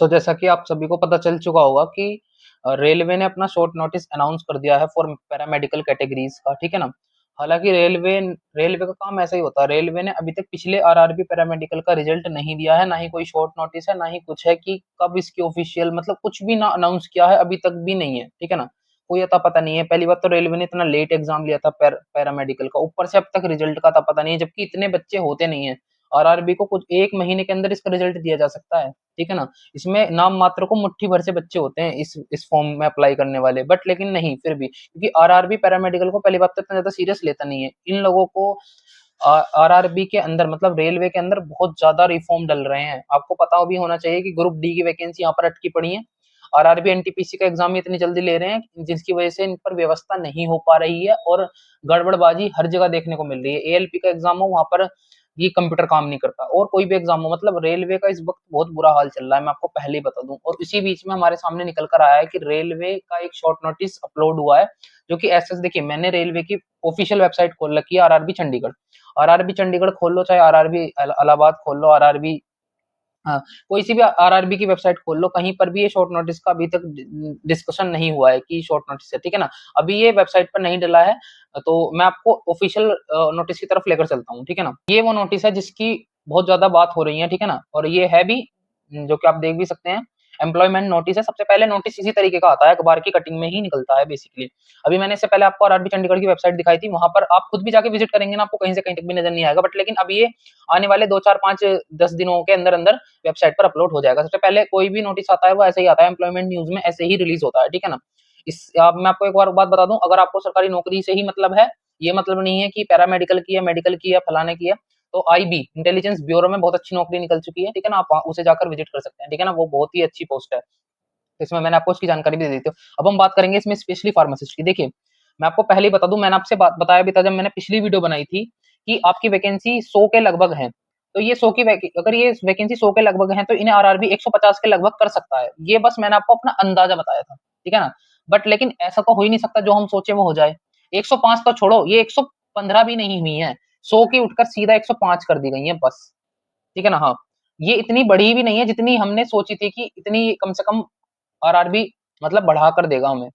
जैसा कि आप सभी को पता चल चुका होगा कि रेलवे ने अपना शॉर्ट नोटिस अनाउंस कर दिया है फॉर पैरामेडिकल कैटेगरीज का, ठीक है ना। हालांकि रेलवे रेलवे का काम ऐसा ही होता है। रेलवे ने अभी तक पिछले आरआरबी पैरामेडिकल का रिजल्ट नहीं दिया है, ना ही कोई शॉर्ट नोटिस है, ना ही कुछ है कि कब इसकी ऑफिशियल मतलब कुछ भी ना अनाउंस किया है, अभी तक भी नहीं है, ठीक है ना। कोई अता पता नहीं है। पहली बात तो रेलवे ने इतना लेट एग्जाम लिया था पैरामेडिकल का, ऊपर से अब तक रिजल्ट का अता पता नहीं है, जबकि इतने बच्चे होते नहीं है। आरआरबी को कुछ एक महीने के अंदर इसका रिजल्ट दिया जा सकता है, ठीक है ना। इसमें नाम मात्र को मुट्ठी भर से बच्चे होते हैं इस फॉर्म में अप्लाई करने वाले, बट लेकिन नहीं फिर भी, क्योंकि आरआरबी पैरामेडिकल को पहली बात तो इतना ज्यादा सीरियस लेता नहीं है। इन लोगों को आरआरबी के अंदर मतलब रेलवे के अंदर बहुत ज्यादा रिफॉर्म डल रहे हैं। आपको पता भी होना चाहिए कि ग्रुप डी की वैकेंसी यहाँ पर अटकी पड़ी है। आरआरबी एनटीपीसी का एग्जाम इतनी जल्दी ले रहे हैं जिसकी वजह से इन पर व्यवस्था नहीं हो पा रही है और गड़बड़बाजी हर जगह देखने को मिल रही है। एएलपी का एग्जाम हो वहां पर ये कंप्यूटर काम नहीं करता, और कोई भी एग्जाम हो, मतलब रेलवे का इस वक्त बहुत बुरा हाल चल रहा है, मैं आपको पहले ही बता दूं। और इसी बीच में हमारे सामने निकल कर आया है कि रेलवे का एक शॉर्ट नोटिस अपलोड हुआ है, जो कि एस देखिए, मैंने रेलवे की ऑफिशियल वेबसाइट खोल रखी है, आरआरबी चंडीगढ़। आरआरबी चंडीगढ़ खोल लो, चाहे आरआरबी इलाहाबाद खोल लो, आरआरबी, हाँ, कोई सी भी आरआरबी की वेबसाइट खोल लो, कहीं पर भी ये शॉर्ट नोटिस का अभी तक डिस्कशन नहीं हुआ है कि शॉर्ट नोटिस है, ठीक है ना। अभी ये वेबसाइट पर नहीं डला है, तो मैं आपको ऑफिशियल नोटिस की तरफ लेकर चलता हूँ, ठीक है ना। ये वो नोटिस है जिसकी बहुत ज्यादा बात हो रही है, ठीक है ना। और ये है भी, जो कि आप देख भी सकते हैं, एम्प्लॉयमेंट नोटिस है। सबसे पहले नोटिस इसी तरीके का आता है, अखबार की कटिंग में ही निकलता है बेसिकली। अभी मैंने इससे पहले आपको आरआरबी चंडीगढ़ की वेबसाइट दिखाई थी, वहां पर आप खुद भी जाके विजिट करेंगे ना, आपको कहीं से कहीं तक भी नजर नहीं आएगा, बट लेकिन अब ये आने वाले 2 4 5 10 दिनों के अंदर अंदर वेबसाइट पर अपलोड हो जाएगा। सबसे पहले कोई भी नोटिस आता है वो ऐसे ही आता है, एम्प्लॉयमेंट न्यूज में ऐसे ही रिलीज होता है, ठीक है ना। मैं आपको एक बार बात बता दूं, अगर आपको सरकारी नौकरी से ही मतलब है, ये मतलब नहीं है कि पैरामेडिकल की है, मेडिकल की है, फलाने की है, तो आईबी इंटेलिजेंस ब्यूरो में बहुत अच्छी नौकरी निकल चुकी है, ठीक है ना। आप उसे जाकर विजिट कर सकते हैं, ठीक है ना, वो बहुत ही अच्छी पोस्ट है। इसमें मैंने आपको उसकी जानकारी भी दे देती हूँ। अब हम बात करेंगे इसमें स्पेशली फार्मासिस्ट की। देखिए, मैं आपको पहले ही बता दूं, मैंने आपसे बताया भी था जब मैंने पिछली वीडियो बनाई थी कि आपकी वैकेंसी 100 के लगभग है। तो ये 100 की अगर ये वैकेंसी 100 के लगभग है, तो इन्हें आरआरबी 150 के लगभग कर सकता है। ये बस मैंने आपको अपना अंदाजा बताया था, ठीक है ना। बट लेकिन ऐसा तो हो ही नहीं सकता जो हम सोचे वो हो जाए। 105 तो छोड़ो, ये 115 भी नहीं हुई है, 100 की उठकर सीधा 105 कर दी गई है बस, ठीक है ना। हाँ, ये इतनी बड़ी भी नहीं है जितनी हमने सोची थी कि इतनी कम से कम आरआरबी मतलब बढ़ा कर देगा हमें।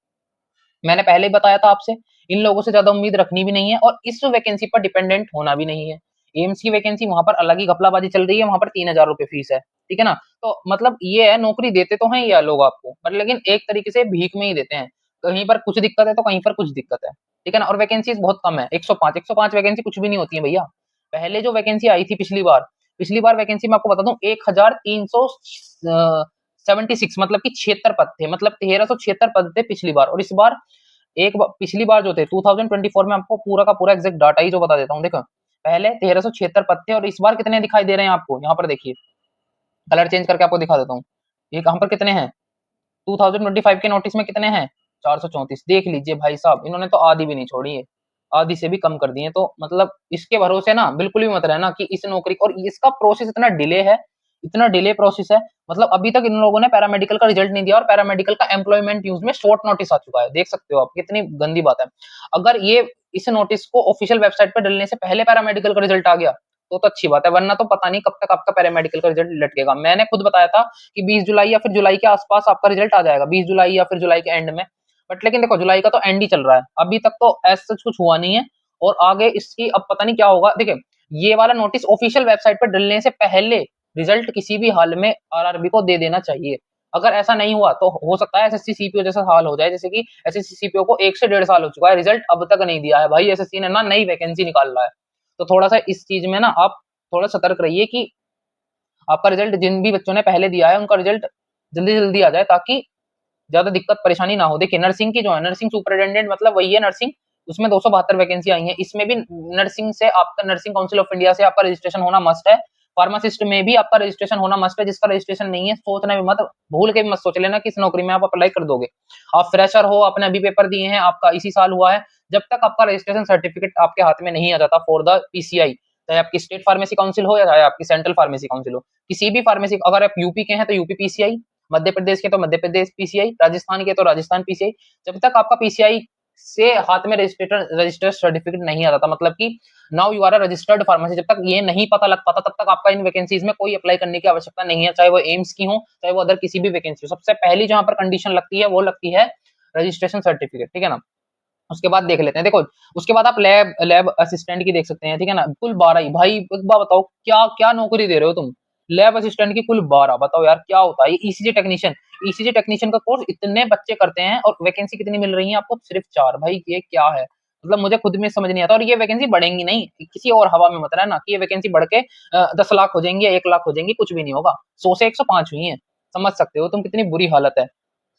मैंने पहले ही बताया था आपसे, इन लोगों से ज्यादा उम्मीद रखनी भी नहीं है और इस वैकेंसी पर डिपेंडेंट होना भी नहीं है। एम्स की वैकेंसी वहां पर अलग ही घपलाबाजी चल रही है, वहां पर 3,000 रुपए फीस है, ठीक है ना। तो मतलब ये है, नौकरी देते तो हैं ये लोग आपको, पर लेकिन एक तरीके से भीख में ही देते हैं। कहीं पर कुछ दिक्कत है तो कहीं पर कुछ दिक्कत है, ठीक है ना। और वैकेंसी बहुत कम है, 105 वैकेंसी कुछ भी नहीं होती है भैया। पहले जो वैकेंसी आई थी पिछली बार वैकेंसी मैं आपको बता दूं, 1376, मतलब कि 76 पद थे, मतलब 1376 पद थे पिछली बार। और इस बार पिछली बार जो थे 2024 में, आपको पूरा का पूरा एग्जैक्ट डाटा ही जो बता देता हूँ। देखो, पहले 1376 पद थे और इस बार कितने दिखाई दे रहे हैं आपको, यहाँ पर देखिए, कलर चेंज करके आपको दिखा देता हूँ। ये कहाँ पर कितने हैं, 2025 के नोटिस में कितने हैं, 434। देख लीजिए भाई साहब, इन्होंने तो आधी भी नहीं छोड़ी है, आधी से भी कम कर दिए। तो मतलब इसके भरोसे ना बिल्कुल भी मत रहना कि इस नौकरी, और इसका प्रोसेस इतना डिले है, इतना डिले प्रोसेस है। मतलब अभी तक इन लोगों ने पैरामेडिकल का रिजल्ट नहीं दिया और पैरामेडिकल का एम्प्लॉयमेंट न्यूज में शॉर्ट नोटिस आ चुका है। देख सकते हो आप, कितनी गंदी बात है। अगर ये इस नोटिस को ऑफिशियल वेबसाइट पर डलने से पहले पैरामेडिकल का रिजल्ट आ गया तो अच्छी बात है, वरना तो पता नहीं कब तक आपका पैरामेडिकल का रिजल्ट लटकेगा। मैंने खुद बताया था कि 20 जुलाई या फिर जुलाई के आसपास आपका रिजल्ट आ जाएगा, 20 जुलाई या फिर जुलाई के एंड में। बट लेकिन देखो, जुलाई का तो एंड ही चल रहा है, अभी तक तो ऐसा कुछ हुआ नहीं है। और आगे इसकी अब पता नहीं क्या होगा। देखिए, ये वाला नोटिस ऑफिशियल वेबसाइट पर डलने से पहले रिजल्ट किसी भी हाल में आरआरबी को दे देना चाहिए। अगर ऐसा नहीं हुआ तो हो सकता है एसएससी सीपीओ जैसा हाल हो जाए, जैसे कि एसएससी सीपीओ को 1 से 1.5 साल हो चुका है, रिजल्ट अब तक नहीं दिया है भाई। एसएससी ने ना नई वैकेंसी निकाल रहा है, तो थोड़ा सा इस चीज में ना आप थोड़ा सतर्क रहिए कि आपका रिजल्ट जिन भी बच्चों ने पहले दिया है उनका रिजल्ट जल्दी जल्दी आ जाए, ताकि ज्यादा दिक्कत परेशानी ना हो। देखिए, नर्सिंग की जो है, नर्सिंग सुपरिटेंडेंट मतलब वही है नर्सिंग, उसमें 272 वैकेंसी आई है। इसमें भी नर्सिंग से आपका, नर्सिंग काउंसिल ऑफ इंडिया से आपका रजिस्ट्रेशन होना मस्ट है। फार्मासिस्ट में भी आपका रजिस्ट्रेशन होना मस्ट है। जिसका रजिस्ट्रेशन नहीं है, सोचना भी मत, भूल के भी मत सोच लेना कि इस नौकरी में आप अप्लाई कर दोगे। आप फ्रेशर हो, आपने अभी पेपर दिए हैं, आपका इसी साल हुआ है, जब तक आपका रजिस्ट्रेशन सर्टिफिकेट आपके हाथ में नहीं आ जाता फॉर द पीसीआई, चाहे आपकी स्टेट फार्मेसी काउंसिल हो या चाहे आपकी सेंट्रल फार्मेसी काउंसिल हो, किसी भी फार्मेसी, अगर आप यूपी के हैं तो यूपी पीसीआई, मध्य प्रदेश के तो मध्य प्रदेश पीसीआई, राजस्थान के तो राजस्थान पीसीआई, जब तक आपका पीसीआई से हाथ में रजिस्टर्ड सर्टिफिकेट नहीं आता था, मतलब कि now you are a registered pharmacy. जब तक ये नहीं पता लग पाता तब तक आपका इन वैकेंसीज में कोई अप्लाई करने की आवश्यकता नहीं है, चाहे वो एम्स की हो चाहे वो अदर किसी भी वैकेंसी हो। सबसे पहली जहां पर कंडीशन लगती है वो लगती है रजिस्ट्रेशन सर्टिफिकेट, ठीक है ना। उसके बाद देख लेते हैं, देखो उसके बाद आप लैब लैब असिस्टेंट की देख सकते हैं, ठीक है ना। कुल 12 ही भाई, एक बार बताओ क्या क्या नौकरी दे रहे हो तुम। लैब असिस्टेंट की कुल 12, बताओ यार क्या होता है ये। ईसीजी टेक्नीशियन, ईसीजी टेक्नीशियन का कोर्स इतने बच्चे करते हैं और वैकेंसी कितनी मिल रही है आपको, सिर्फ 4। भाई ये क्या है, मतलब मुझे खुद में समझ नहीं आता। और ये वैकेंसी बढ़ेंगी नहीं, किसी और हवा में मत रहना कि ये वैकेंसी बढ़ के 10 लाख हो जाएंगी या 1 लाख हो जाएंगी, कुछ भी नहीं होगा। 100 से 105 हुई है, समझ सकते हो तुम कितनी बुरी हालत है।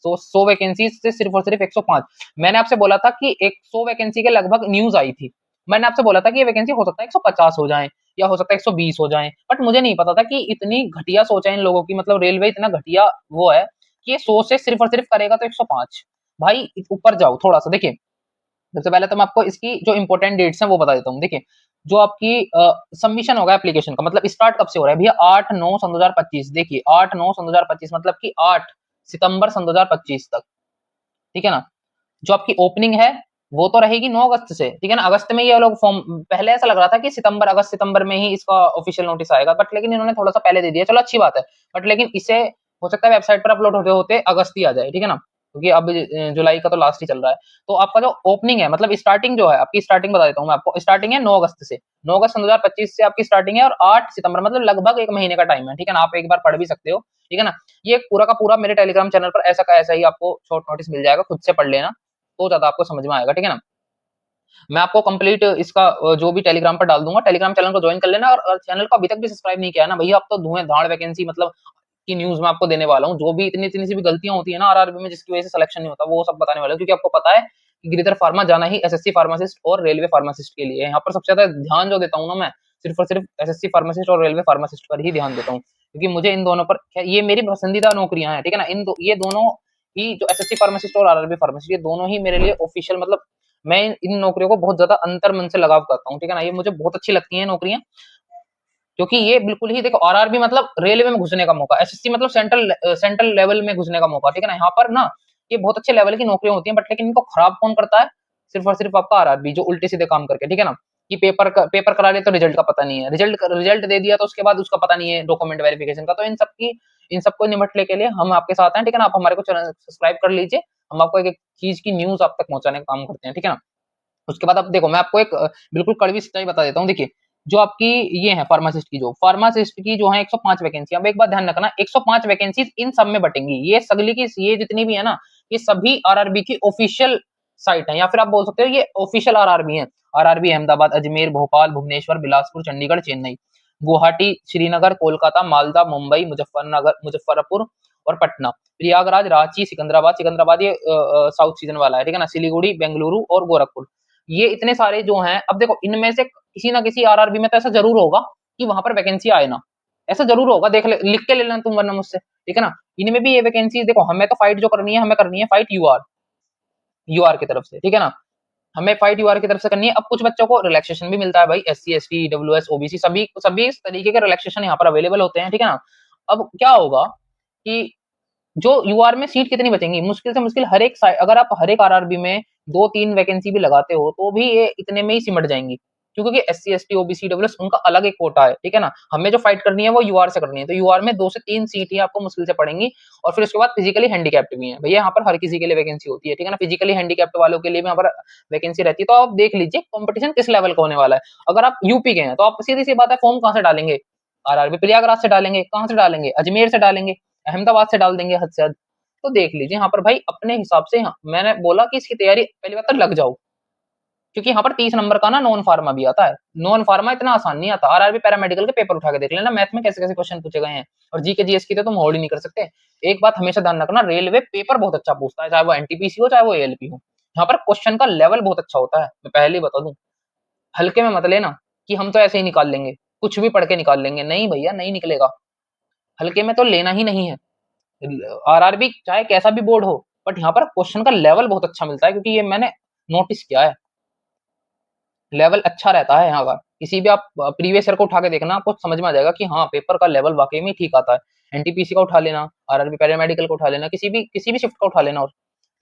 100 वैकेंसी से सिर्फ और सिर्फ 105। मैंने आपसे बोला था कि 100 वैकेंसी के लगभग न्यूज आई थी। मैंने आपसे बोला था कि ये वैकेंसी हो सकता है 150 हो जाए या हो सकता है 120 हो जाए, बट मुझे नहीं पता था कि इतनी घटिया सोच है इन लोगों की, मतलब रेलवे इतना घटिया वो है कि ये 100 से सिर्फ और सिर्फ करेगा तो 105। भाई ऊपर जाओ थोड़ा सा, देखिए सबसे पहले तो मैं आपको इसकी जो इंपॉर्टेंट डेट्स हैं वो बता देता हूँ। देखिए जो आपकी सबमिशन होगा एप्लीकेशन का, मतलब स्टार्ट कब से हो रहा है भैया, 8/9/2025। देखिए 8/9/2025 मतलब कि 8 सितंबर 2025 तक, ठीक है ना। जो आपकी ओपनिंग है वो तो रहेगी 9 अगस्त से, ठीक है ना। अगस्त में ये लोग फॉर्म, पहले ऐसा लग रहा था कि सितंबर अगस्त सितंबर में ही इसका ऑफिशियल नोटिस आएगा, बट लेकिन इन्होंने थोड़ा सा पहले दे दिया, चलो अच्छी बात है। बट लेकिन इसे हो सकता है वेबसाइट पर अपलोड होते होते अगस्त ही आ जाए, ठीक है ना, क्योंकि अब जुलाई का तो लास्ट ही चल रहा है। तो आपका जो ओपनिंग है, मतलब स्टार्टिंग जो है आपकी, स्टार्टिंग बता देता हूँ मैं आपको, स्टार्टिंग है 9 अगस्त से। 9 अगस्त 2025 से आपकी स्टार्टिंग है और 8 सितंबर मतलब लगभग 1 महीने का टाइम है, ठीक है ना। आप एक बार पढ़ भी सकते हो, ठीक है ना। ये पूरा का पूरा मेरे टेलीग्राम चैनल पर ऐसा का ऐसा ही आपको शॉर्ट नोटिस मिल जाएगा, खुद से पढ़ लेना तो ज्यादा आपको समझ में आएगा, ठीक है ना। मैं आपको कंप्लीट इसका जो भी टेलीग्राम पर डाल दूंगा, टेलीग्राम चैनल को ज्वाइन कर लेना। और चैनल को अभी तक भी सब्सक्राइब नहीं किया है ना भैया, आप तो धुएं धाड़ वैकेंसी मतलब की न्यूज में आपको देने वाला हूँ। जो भी इतनी इतनी सी भी गलतियां होती है ना आरआरबी में जिसकी वजह से सिलेक्शन नहीं होता, वो सब बताने वाला हूँ। क्योंकि आपको पता है कि गिरिधर फार्मा जाना ही एसएससी फार्मासिस्ट और रेलवे फार्मासिस्ट के लिए है। यहाँ पर सबसे ज्यादा ध्यान जो देता हूँ ना मैं, सिर्फ और सिर्फ एसएससी फार्मासिस्ट और रेलवे फार्मासिस्ट पर ही ध्यान देता हूँ, क्योंकि मुझे इन दोनों पर, ये मेरी पसंदीदा नौकरियां हैं, ठीक है ना। ये दोनों ही, जो एसएससी फार्मासिस्ट और आरआरबी फार्मासिस्ट, ये दोनों ही मेरे लिए ऑफिशियल, मतलब मैं इन नौकरियों को बहुत ज्यादा अंतर मन से लगाव करता हूँ, ठीक है ना। ये मुझे बहुत अच्छी लगती है नौकरियां, क्योंकि ये बिल्कुल ही, देखो आरआरबी मतलब रेलवे में घुसने का मौका, एसएससी मतलब सेंट्रल लेवल में घुसने का मौका, ठीक है ना। यहाँ पर ना ये बहुत अच्छे लेवल की नौकरियां होती हैं, बट लेकिन इनको खराब कौन करता है, सिर्फ और सिर्फ आपका आरआरबी, जो उल्टे सीधे काम करके, ठीक है ना। कि पेपर करा ले तो रिजल्ट का पता नहीं है, रिजल्ट दे दिया तो उसके बाद उसका पता नहीं है डॉक्यूमेंट वेरिफिकेशन का। तो इन सबको निपटने के लिए हम आपके साथ हैं, ठीक है ना। आप हमारे को सब्सक्राइब कर लीजिए, हम आपको एक एक चीज की न्यूज आप तक पहुंचाने का काम करते हैं, ठीक है ना। उसके बाद अब देखो मैं आपको एक बिल्कुल कड़वी सच्चाई बता देता हूँ। देखिए जो आपकी ये है फार्मासिस्ट की जो है 105 वैकेंसी। अब एक बात ध्यान रखना, 105 वैकेंसी इन सब में बटेंगी, ये सगली की ये जितनी भी है ना, ये सभी आरआरबी की ऑफिशियल साइट है, या फिर आप बोल सकते हो ये ऑफिशियल आरआरबी है। आरआरबी अहमदाबाद, अजमेर, भोपाल, भुवनेश्वर, बिलासपुर, चंडीगढ़, चेन्नई, गुवाहाटी, श्रीनगर, कोलकाता, मालदा, मुंबई, मुजफ्फरपुर और पटना, प्रयागराज, रांची, सिकंदराबाद ये साउथ सीजन वाला है, ठीक है ना, सिलीगुड़ी, बेंगलुरु और गोरखपुर। ये इतने सारे जो हैं, अब देखो इनमें से किसी ना किसी आरआरबी में तो ऐसा जरूर होगा कि वहां पर वैकेंसी आए ना, ऐसा जरूर होगा, देख ले, लिख के ले लेना तुम वरना मुझसे, ठीक है ना। इनमें भी ये वैकेंसी, देखो हमें तो फाइट जो करनी है, हमें करनी है फाइट यूआर, यूआर की तरफ से, ठीक है ना। हमें फाइट यूआर की तरफ से करनी है। अब कुछ बच्चों को रिलैक्सेशन भी मिलता है भाई, एससी एसटी डब्ल्यूएस ओबीसी सभी सभी इस तरीके के रिलैक्सेशन यहाँ पर अवेलेबल होते हैं, ठीक है ना। अब क्या होगा कि जो यूआर में सीट कितनी बचेंगी, मुश्किल से मुश्किल हर एक अगर आप हर एक आरआरबी में 2-3 वैकेंसी भी लगाते हो तो भी ये इतने में ही सिमट जाएंगी, क्योंकि एससी एसटी ओबीसी डब्ल्यूएस उनका अलग एक कोटा है, ठीक है ना। हमें जो फाइट करनी है वो यूआर से करनी है, तो यूआर में 2 से 3 सीट ही आपको मुश्किल से पड़ेंगी। और फिर उसके बाद फिजिकली हैंडीकैप्ड भी है भैया, यहाँ पर हर किसी के लिए वैकेंसी होती है, ठीक है ना। फिजिकली हैंडीकैप्ड वालों के लिए भी यहाँ पर वैकेंसी रहती है। तो आप देख लीजिए कंपटीशन किस लेवल का होने वाला है। अगर आप यूपी के हैं तो आप सीधी सी बात है, फॉर्म कहाँ से डालेंगे, आरआरबी प्रयागराज से डालेंगे, कहाँ से डालेंगे, अजमेर से डालेंगे, अहमदाबाद से डाल देंगे हद से हद। तो देख लीजिए यहाँ पर भाई अपने हिसाब से, हाँ, मैंने बोला कि इसकी तैयारी पहली बात तो लग जाओ, क्योंकि यहाँ पर 30 नंबर का ना नॉन फार्मा भी आता है। नॉन फार्मा इतना आसान नहीं आता, आरआरबी पैरामेडिकल के पेपर उठा के देख लेना, मैथ में कैसे कैसे क्वेश्चन पूछे गए हैं, और जीके जीएस की तो तुम होल्ड ही नहीं कर सकते। एक बात हमेशा ध्यान रखना, रेलवे पेपर बहुत अच्छा पूछता है, चाहे वो एनटीपीसी हो चाहे वो एएलपी हो। यहाँ पर क्वेश्चन का लेवल बहुत अच्छा होता है, मैं पहले ही बता दूं। हल्के में मत लेना कि हम तो ऐसे ही निकाल लेंगे, कुछ भी पढ़ के निकाल लेंगे, नहीं भैया नहीं निकलेगा। हल्के में तो लेना ही नहीं है। आरआरबी चाहे कैसा भी बोर्ड हो, बट यहाँ पर क्वेश्चन का लेवल बहुत अच्छा मिलता है, क्योंकि ये मैंने नोटिस किया है, लेवल अच्छा रहता है यहाँ का। किसी भी आप प्रीवियस ईयर को उठा के देखना, आपको समझ में आ जाएगा कि हाँ पेपर का लेवल वाकई में ठीक आता है। एनटीपीसी का उठा लेना, आरआरबी पैरामेडिकल का उठा लेना, किसी भी शिफ्ट का उठा लेना, और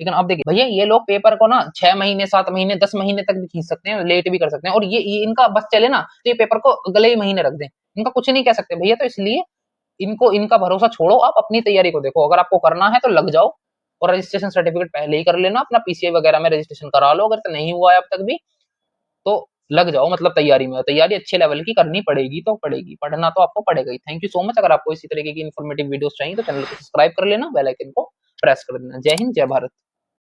लेकिन अब देखिए भैया ये लोग पेपर को ना 6 महीने 7 महीने 10 महीने तक भी खींच सकते हैं, लेट भी कर सकते हैं, और ये इनका बस चले ना तो ये पेपर को अगले ही महीने रख दें, इनका कुछ नहीं कह सकते भैया। तो इसलिए इनको इनका भरोसा छोड़ो, आप अपनी तैयारी को देखो। अगर आपको करना है तो लग जाओ, और रजिस्ट्रेशन सर्टिफिकेट पहले ही कर लेना, अपना पीसीआई वगैरह में रजिस्ट्रेशन करा लो, अगर तो नहीं हुआ है अब तक भी तो लग जाओ, मतलब तैयारी में। तैयारी अच्छे लेवल की करनी पड़ेगी तो पड़ेगी, पढ़ना तो आपको पड़ेगा ही। Thank you so much. अगर आपको इसी तरीके की इन्फॉर्मेटिव वीडियोस चाहिए तो चैनल को सब्सक्राइब कर लेना, बेल आइकन को प्रेस कर देना। जय हिंद, जय भारत।